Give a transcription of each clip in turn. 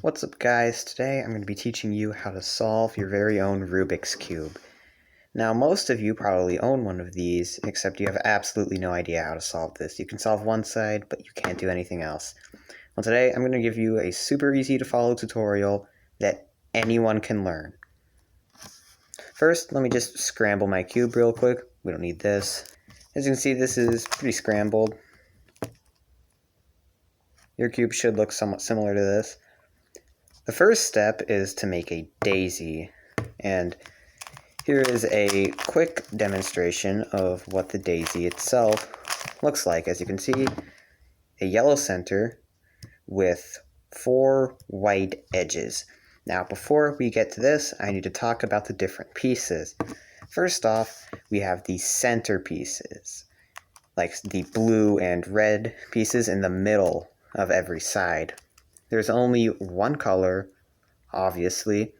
What's up guys, today I'm going to be teaching you how to solve your very own Rubik's Cube. Now most of you probably own one of these, except you have absolutely no idea how to solve this. You can solve one side, but you can't do anything else. Well, today I'm going to give you a super easy to follow tutorial that anyone can learn. First, let me just scramble my cube real quick. We don't need this. As you can see, this is pretty scrambled. Your cube should look somewhat similar to this. The first step is to make a daisy, and here is a quick demonstration of what the daisy itself looks like. As you can see, a yellow center with 4 white edges. Now, before we get to this, I need to talk about the different pieces. First off, we have the center pieces, like the blue and red pieces in the middle of every side. There's only one color, obviously.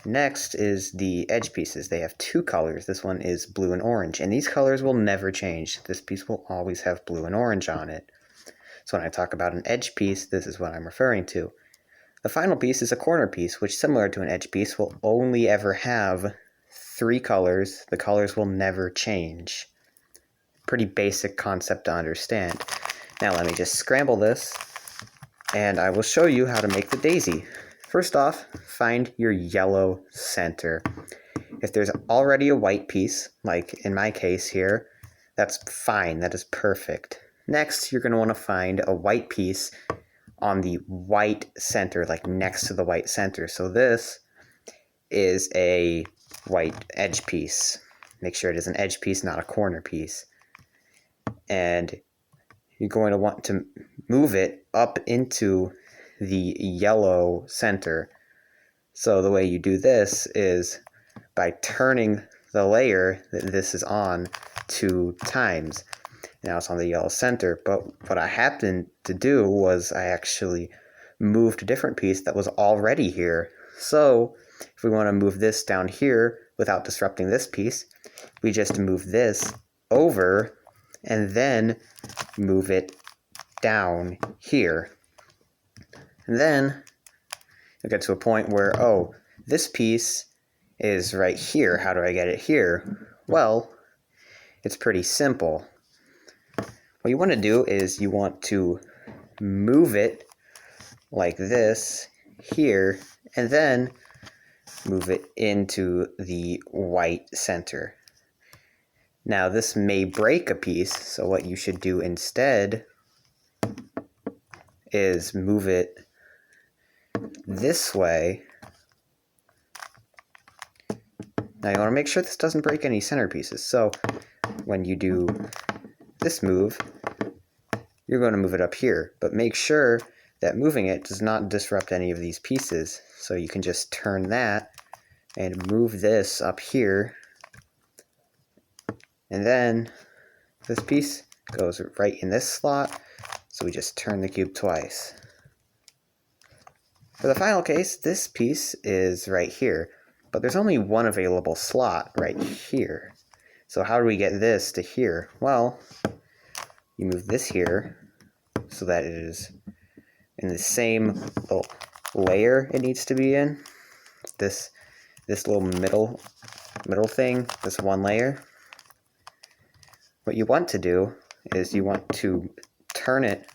Next is the edge pieces. They have 2 colors. This one is blue and orange, and these colors will never change. This piece will always have blue and orange on it. So when I talk about an edge piece, this is what I'm referring to. The final piece is a corner piece, which, similar to an edge piece, will only ever have 3 colors. The colors will never change. Pretty basic concept to understand. Now let me just scramble this, and I will show you how to make the daisy. First off, find your yellow center. If there's already a white piece, like in my case here, that's fine, that is perfect. Next, you're going to want to find a white piece on the white center, like next to the white center. So this is a white edge piece. Make sure it is an edge piece, not a corner piece. And you're going to want to move it up into the yellow center. So the way you do this is by turning the layer that this is on 2 times. Now it's on the yellow center, but what I happened to do was I actually moved a different piece that was already here. So if we want to move this down here without disrupting this piece, we just move this over and then move it down here. And then you'll get to a point where, oh, this piece is right here. How do I get it here? Well, it's pretty simple. What you want to do is you want to move it like this here, and then move it into the white center. Now this may break a piece, so what you should do instead is move it this way. Now you want to make sure this doesn't break any center pieces, so when you do this move, you're going to move it up here, but make sure that moving it does not disrupt any of these pieces. So you can just turn that and move this up here, and then this piece goes right in this slot, so we just turn the cube twice. For the final case, this piece is right here, but there's only one available slot right here. So how do we get this to here? Well, you move this here so that it is in the same little layer it needs to be in. This little middle thing, this one layer. What you want to do is you want to turn it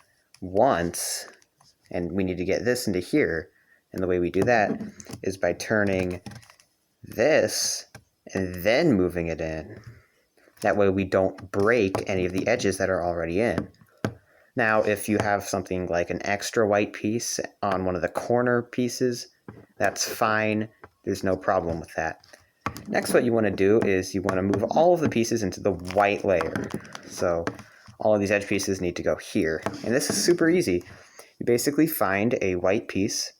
once, and we need to get this into here. And the way we do that is by turning this and then moving it in. That way we don't break any of the edges that are already in. Now, if you have something like an extra white piece on one of the corner pieces, that's fine. There's no problem with that. Next, what you want to do is you want to move all of the pieces into the white layer. So all of these edge pieces need to go here. And this is super easy. You basically find a white piece,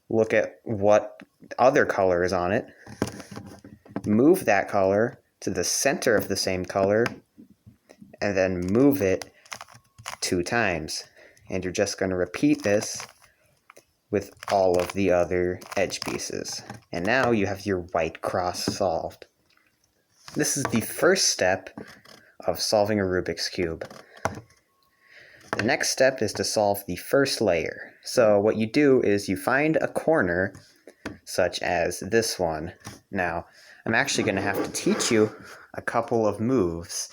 look at what other color is on it, move that color to the center of the same color, and then move it 2 times. And you're just going to repeat this with all of the other edge pieces. And now you have your white cross solved. This is the first step of solving a Rubik's Cube. The next step is to solve the first layer. So what you do is you find a corner, such as this one. Now, I'm actually going to have to teach you a couple of moves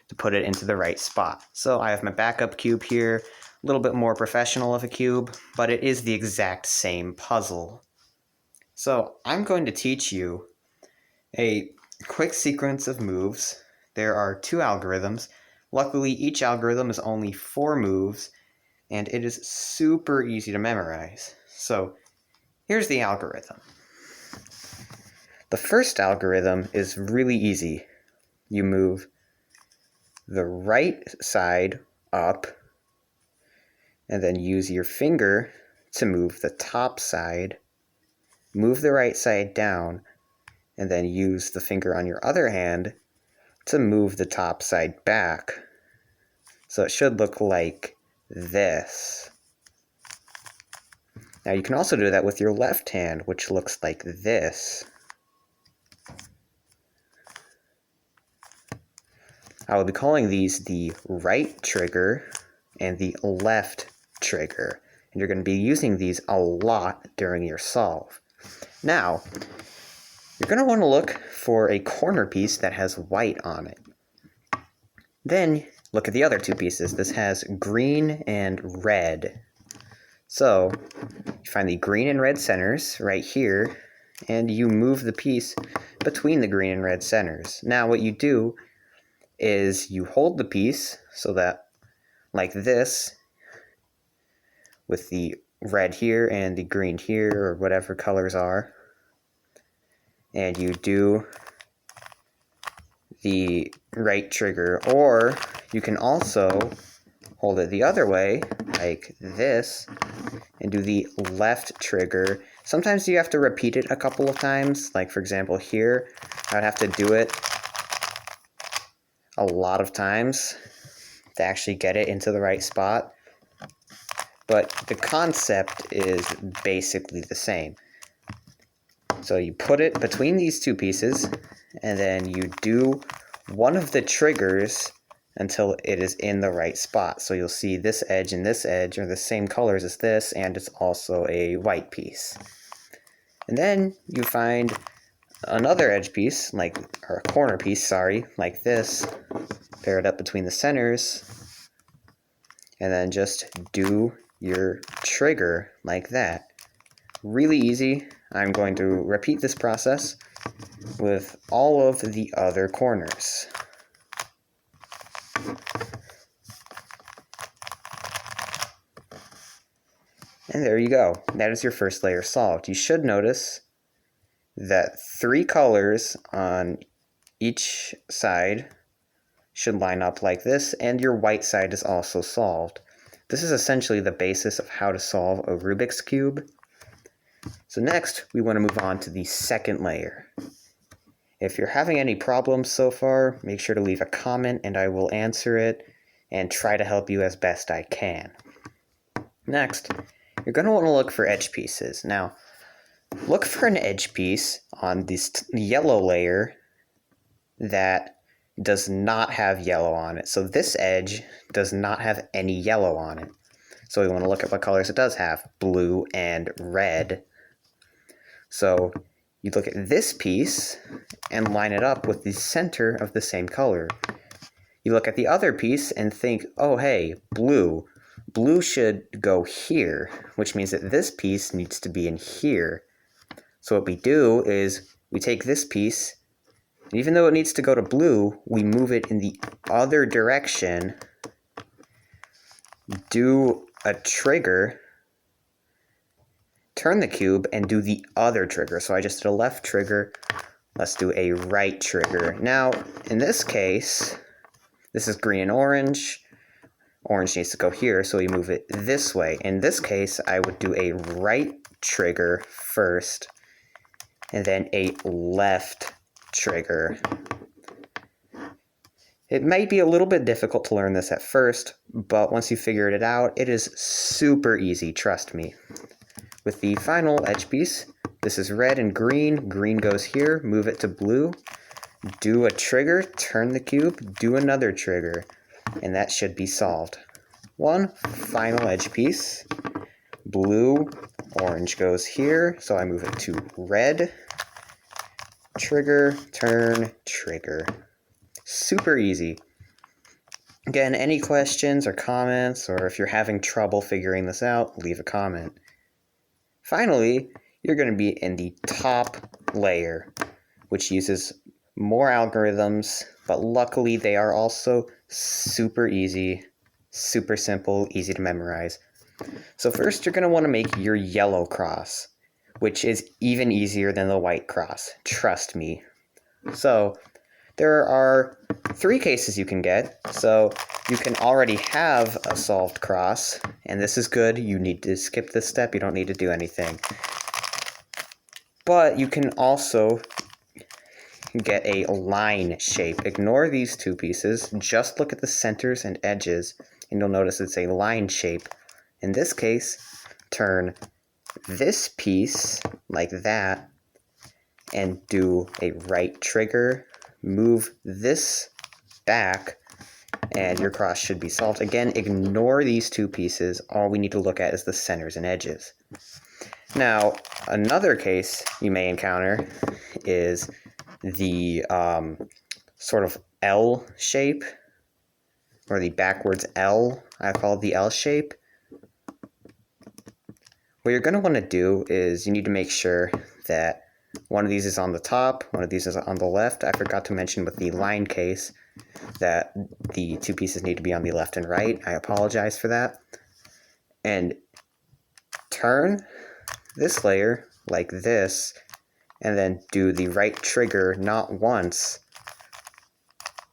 to put it into the right spot. So I have my backup cube here, a little bit more professional of a cube, but it is the exact same puzzle. So I'm going to teach you a quick sequence of moves. There are 2 algorithms. Luckily, each algorithm is only 4 moves, and it is super easy to memorize. So here's the algorithm. The first algorithm is really easy. You move the right side up, and then use your finger to move the top side, move the right side down, and then use the finger on your other hand to move the top side back. So it should look like this. Now you can also do that with your left hand, which looks like this. I will be calling these the right trigger and the left trigger. And you're going to be using these a lot during your solve. Now, you're going to want to look for a corner piece that has white on it. Then, look at the other 2 pieces. This has green and red. So, you find the green and red centers right here, and you move the piece between the green and red centers. Now, what you do is you hold the piece so that, like this, with the red here and the green here, or whatever colors are, and you do the right trigger, or you can also hold it the other way, like this, and do the left trigger. Sometimes you have to repeat it a couple of times, like for example here, I'd have to do it a lot of times to actually get it into the right spot. But the concept is basically the same. So you put it between these 2 pieces, and then you do one of the triggers until it is in the right spot. So you'll see this edge and this edge are the same colors as this, and it's also a white piece. And then you find another edge piece, or a corner piece, sorry, like this, pair it up between the centers, and then just do your trigger like that. Really easy. I'm going to repeat this process with all of the other corners. And there you go. That is your first layer solved. You should notice that 3 colors on each side should line up like this, and your white side is also solved. This is essentially the basis of how to solve a Rubik's Cube. So next, we want to move on to the second layer. If you're having any problems so far, make sure to leave a comment and I will answer it and try to help you as best I can. Next, you're going to want to look for edge pieces. Now, look for an edge piece on this yellow layer that does not have yellow on it. So this edge does not have any yellow on it. So we want to look at what colors it does have, blue and red. So you look at this piece and line it up with the center of the same color. You look at the other piece and think, oh hey, blue. Blue should go here, which means that this piece needs to be in here. So what we do is we take this piece, and even though it needs to go to blue, we move it in the other direction, do a trigger, turn the cube, and do the other trigger. So I just did a left trigger. Let's do a right trigger. Now, in this case, this is green and orange. Orange needs to go here, so we move it this way. In this case, I would do a right trigger first, and then a left trigger. It might be a little bit difficult to learn this at first, but once you figured it out, it is super easy, trust me. With the final edge piece, this is red and green. Green goes here, move it to blue, do a trigger, turn the cube, do another trigger, and that should be solved. One final edge piece, blue, orange goes here, so I move it to red, trigger, turn, trigger. Super easy. Again, any questions or comments, or if you're having trouble figuring this out, leave a comment. Finally, you're going to be in the top layer, which uses more algorithms, but luckily they are also super easy, super simple, easy to memorize. So first you're going to want to make your yellow cross, which is even easier than the white cross, trust me. So there are 3 cases you can get. So you can already have a solved cross, and this is good. You need to skip this step. You don't need to do anything. But you can also get a line shape. Ignore these 2 pieces. Just look at the centers and edges, and you'll notice it's a line shape. In this case, turn this piece like that and do a right trigger. Move this back, and your cross should be solved. Again, ignore these 2 pieces. All we need to look at is the centers and edges. Now, another case you may encounter is the sort of L shape, or the backwards L. I call it the L shape. What you're going to want to do is you need to make sure that one of these is on the top, one of these is on the left. I forgot to mention with the line case that the 2 pieces need to be on the left and right. I apologize for that. And turn this layer like this, and then do the right trigger not once,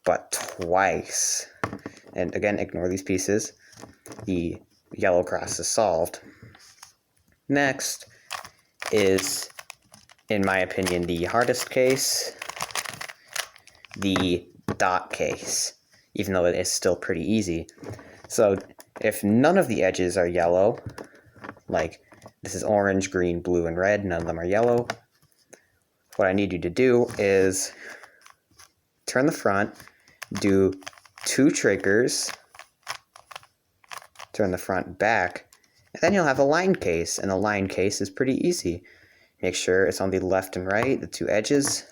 but twice. And again, ignore these pieces. The yellow cross is solved. Next is, in my opinion, the hardest case, the dot case, even though it is still pretty easy. So if none of the edges are yellow, like this is orange, green, blue, and red, none of them are yellow, what I need you to do is turn the front, do 2 triggers, turn the front back, and then you'll have a line case, and a line case is pretty easy. Make sure it's on the left and right, the 2 edges.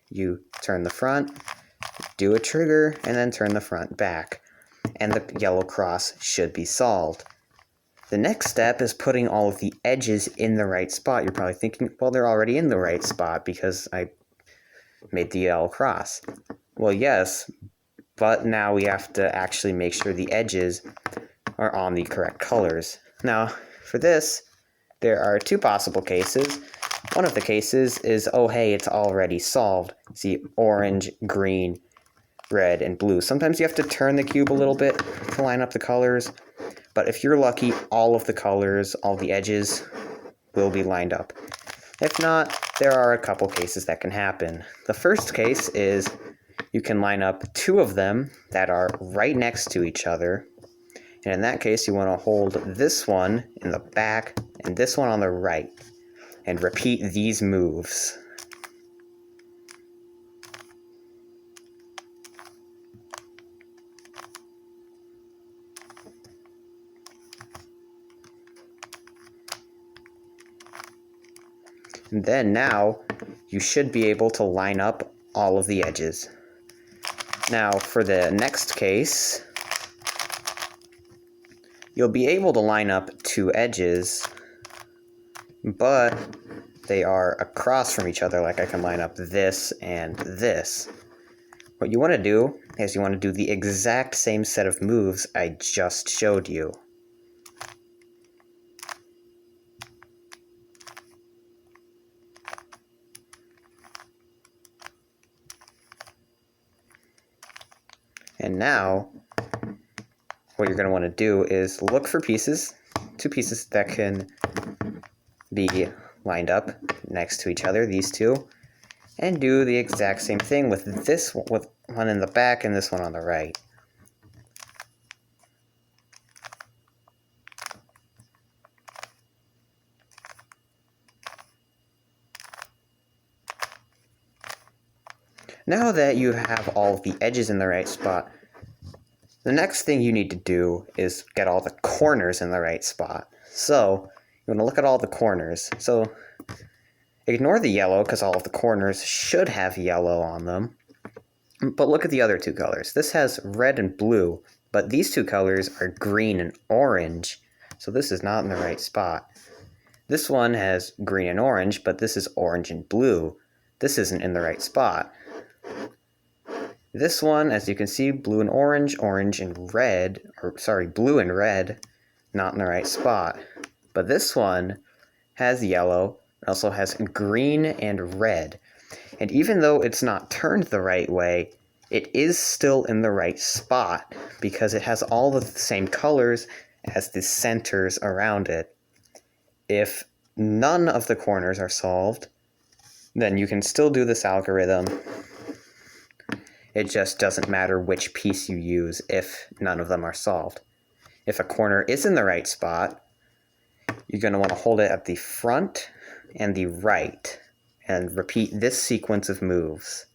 You turn the front, do a trigger, and then turn the front back. And the yellow cross should be solved. The next step is putting all of the edges in the right spot. You're probably thinking, well, they're already in the right spot because I made the yellow cross. Well, yes, but now we have to actually make sure the edges are on the correct colors. Now, for this, there are 2 possible cases. One of the cases is, oh hey, it's already solved. See, orange, green, red, and blue. Sometimes you have to turn the cube a little bit to line up the colors, but if you're lucky, all of the colors, all the edges will be lined up. If not, there are a couple cases that can happen. The first case is you can line up 2 of them that are right next to each other. And in that case, you want to hold this one in the back and this one on the right, and repeat these moves. And then now, you should be able to line up all of the edges. Now, for the next case, you'll be able to line up 2 edges, but they are across from each other, like I can line up this and this. What you want to do is you want to do the exact same set of moves I just showed you. And now, what you're going to want to do is look for pieces, 2 pieces that can be lined up next to each other, these 2, and do the exact same thing with this, with one in the back and this one on the right. Now that you have all of the edges in the right spot, the next thing you need to do is get all the corners in the right spot. So You want to look at all the corners. So ignore the yellow because all of the corners should have yellow on them. But look at the other two colors. This has red and blue, but these two colors are green and orange, so this is not in the right spot. This one has green and orange, but this is orange and blue. This isn't in the right spot. This one, as you can see, blue and orange, orange and red, blue and red, not in the right spot. But this one has yellow, it also has green and red. And even though it's not turned the right way, it is still in the right spot because it has all the same colors as the centers around it. If none of the corners are solved, then you can still do this algorithm. It just doesn't matter which piece you use if none of them are solved. If a corner is in the right spot, you're going to want to hold it at the front and the right and repeat this sequence of moves.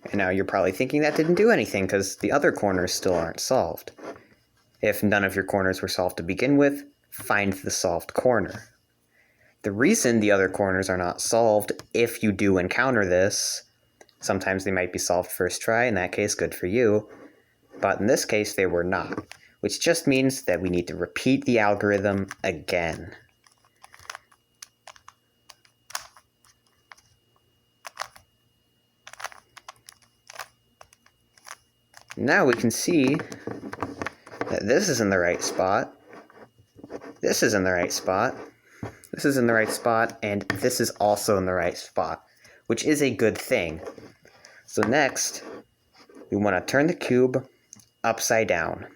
And now you're probably thinking that didn't do anything because the other corners still aren't solved. If none of your corners were solved to begin with, find the solved corner. The reason the other corners are not solved, if you do encounter this, sometimes they might be solved first try, in that case, good for you, but in this case they were not, which just means that we need to repeat the algorithm again. Now we can see that this is in the right spot, this is in the right spot, this is in the right spot, and this is also in the right spot, which is a good thing. So next, we want to turn the cube upside down.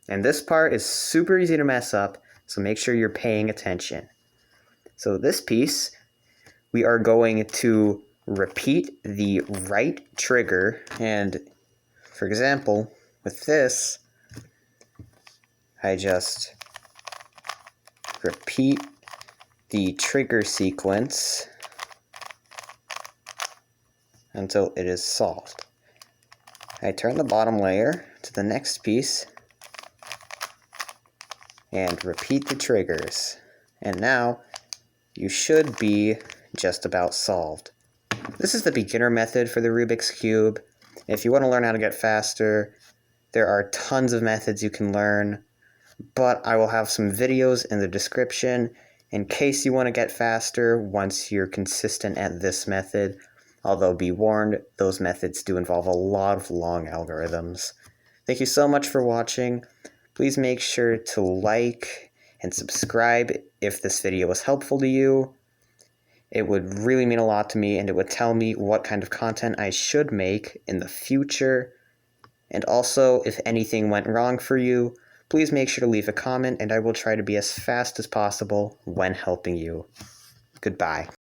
And this part is super easy to mess up, so make sure you're paying attention. So this piece, we are going to repeat the right trigger, and for example, with this, I just repeat the trigger sequence until it is solved. I turn the bottom layer to the next piece and repeat the triggers. And now you should be just about solved. This is the beginner method for the Rubik's Cube. If you want to learn how to get faster, there are tons of methods you can learn, but I will have some videos in the description in case you want to get faster once you're consistent at this method. Although be warned, those methods do involve a lot of long algorithms. Thank you so much for watching. Please make sure to like and subscribe if this video was helpful to you. It would really mean a lot to me, and it would tell me what kind of content I should make in the future. And also, if anything went wrong for you, please make sure to leave a comment, and I will try to be as fast as possible when helping you. Goodbye.